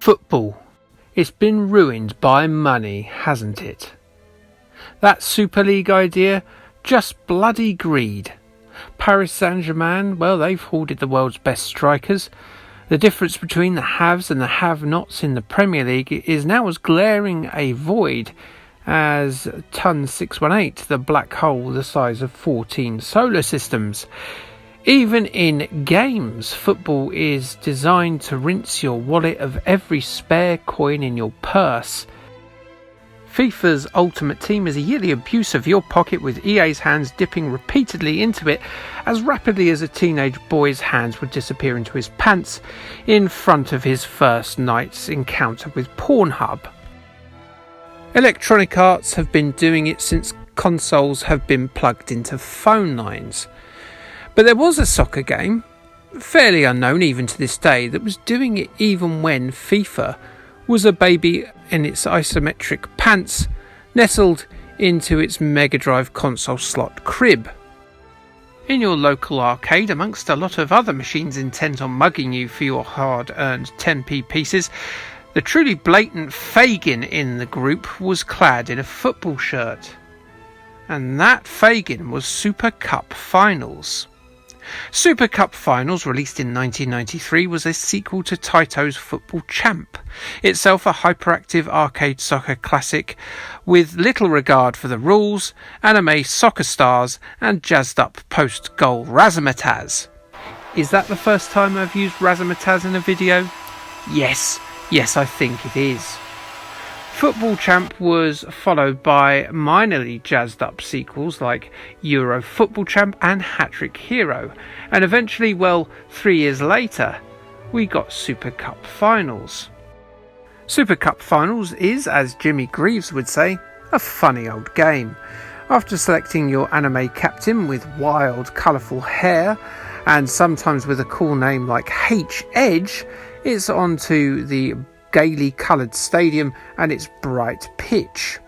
Football. It's been ruined by money, hasn't it? That Super League idea? Just bloody greed. Paris Saint-Germain, well, they've hoarded the world's best strikers. The difference between the haves and the have-nots in the Premier League is now as glaring a void as Ton 618, the black hole the size of 14 solar systems. Even in games, football is designed to rinse your wallet of every spare coin in your purse. FIFA's Ultimate Team is a yearly abuse of your pocket, with EA's hands dipping repeatedly into it as rapidly as a teenage boy's hands would disappear into his pants in front of his first night's encounter with Pornhub. Electronic Arts have been doing it since consoles have been plugged into phone lines. But there was a soccer game, fairly unknown even to this day, that was doing it even when FIFA was a baby in its isometric pants, nestled into its Mega Drive console slot crib. In your local arcade, amongst a lot of other machines intent on mugging you for your hard-earned 10p pieces, the truly blatant Fagin in the group was clad in a football shirt. And that Fagin was Super Cup Finals. Super Cup Finals, released in 1993, was a sequel to Taito's Football Champ, itself a hyperactive arcade soccer classic with little regard for the rules, anime soccer stars and jazzed up post-goal razzmatazz. Is that the first time I've used razzmatazz in a video? Yes, I think it is. Football Champ was followed by minorly jazzed up sequels like Euro Football Champ and Hat-Trick Hero, and eventually, 3 years later, we got Super Cup Finals. Super Cup Finals is, as Jimmy Greaves would say, a funny old game. After selecting your anime captain with wild, colourful hair, and sometimes with a cool name like H-Edge, it's on to the gaily coloured stadium and its bright pitch.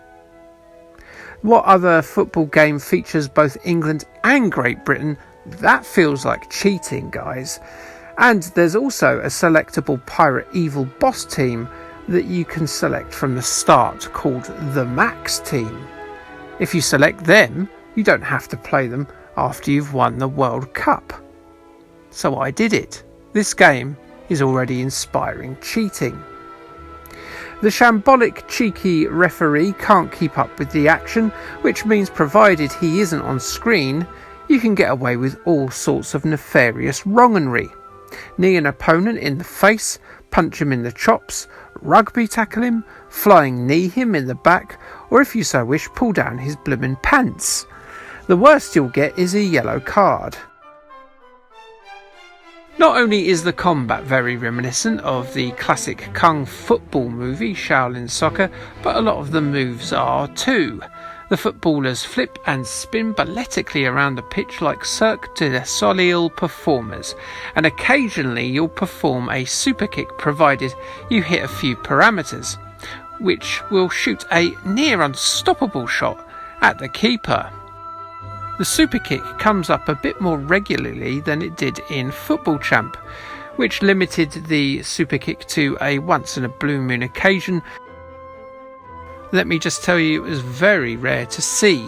What other football game features both England and Great Britain? That feels like cheating, guys. And there's also a selectable pirate evil boss team that you can select from the start, called the Max Team. If you select them, you don't have to play them after you've won the World Cup. So I did it. This game is already inspiring cheating. The shambolic, cheeky referee can't keep up with the action, which means provided he isn't on screen, you can get away with all sorts of nefarious wrongery. Knee an opponent in the face, punch him in the chops, rugby tackle him, flying knee him in the back, or if you so wish, pull down his bloomin' pants. The worst you'll get is a yellow card. Not only is the combat very reminiscent of the classic kung football movie Shaolin Soccer, but a lot of the moves are too. The footballers flip and spin balletically around the pitch like Cirque du Soleil performers, and occasionally you'll perform a super kick provided you hit a few parameters, which will shoot a near unstoppable shot at the keeper. The super kick comes up a bit more regularly than it did in Football Champ, which limited the super kick to a once in a blue moon occasion. Let me just tell you, it was very rare to see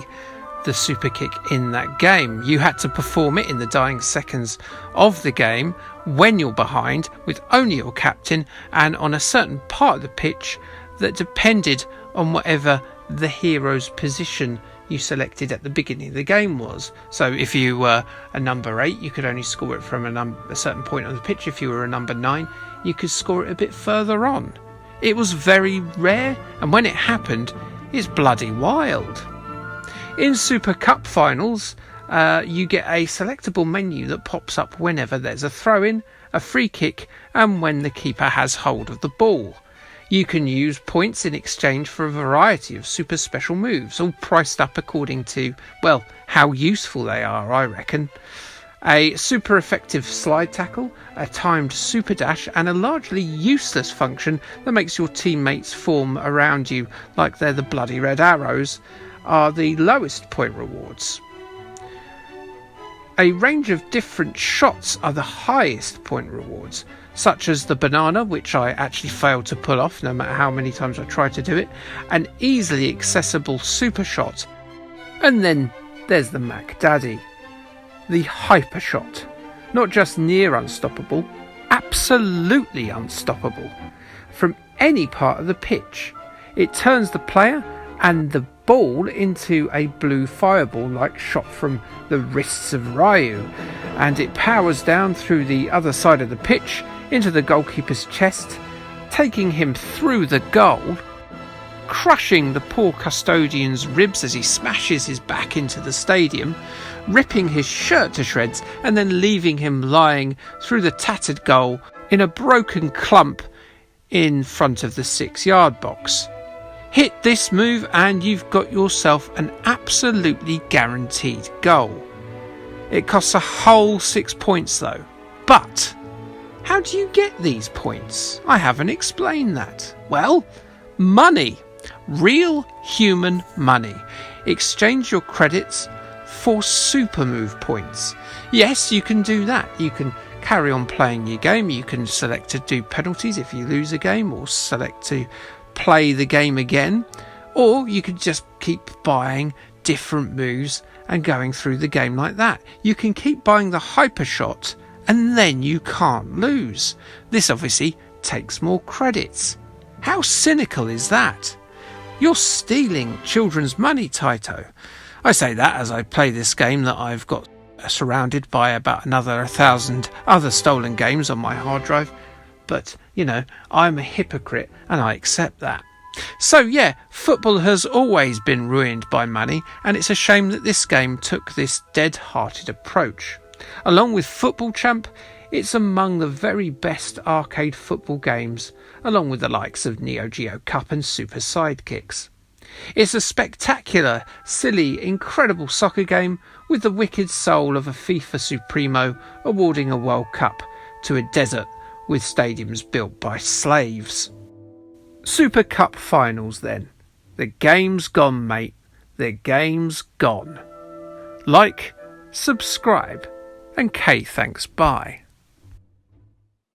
the super kick in that game. You had to perform it in the dying seconds of the game when you're behind with only your captain and on a certain part of the pitch that depended on whatever the hero's position you selected at the beginning of the game was. So if you were a number 8, you could only score it from a certain point on the pitch. If you were a number 9, you could score it a bit further on. It was very rare, and when it happened, it's bloody wild. In Super Cup Finals, you get a selectable menu that pops up whenever there's a throw-in, a free kick, and when the keeper has hold of the ball. You can use points in exchange for a variety of super special moves, all priced up according to, how useful they are, I reckon. A super effective slide tackle, a timed super dash, and a largely useless function that makes your teammates form around you like they're the bloody red arrows are the lowest point rewards. A range of different shots are the highest point rewards. such as the banana, which I actually failed to pull off no matter how many times I tried to do it, an easily accessible super shot, and then there's the Mac Daddy, the hyper shot. Not just near unstoppable, absolutely unstoppable. From any part of the pitch, it turns the player and the ball into a blue fireball like shot from the wrists of Ryu, and it powers down through the other side of the pitch into the goalkeeper's chest, taking him through the goal, crushing the poor custodian's ribs as he smashes his back into the stadium, ripping his shirt to shreds, and then leaving him lying through the tattered goal in a broken clump in front of the 6-yard box. Hit this move and you've got yourself an absolutely guaranteed goal. It costs a whole 6 points though. But how do you get these points? I haven't explained that. Well, money. Real human money. Exchange your credits for super move points. Yes, you can do that. You can carry on playing your game. You can select to do penalties if you lose a game, or select to play the game again, or you could just keep buying different moves and going through the game like that. You can keep buying the hyper shot and then you can't lose. This obviously takes more credits. How cynical is that? You're stealing children's money, Taito. I say that as I play this game that I've got surrounded by about another 1,000 other stolen games on my hard drive. But, you know, I'm a hypocrite and I accept that. So yeah, football has always been ruined by money, and it's a shame that this game took this dead-hearted approach. Along with Football Champ, it's among the very best arcade football games, along with the likes of Neo Geo Cup and Super Sidekicks. It's a spectacular, silly, incredible soccer game with the wicked soul of a FIFA Supremo awarding a World Cup to a desert with stadiums built by slaves. Super Cup finals then. The game's gone, mate. The game's gone. Like, subscribe, and K thanks, bye.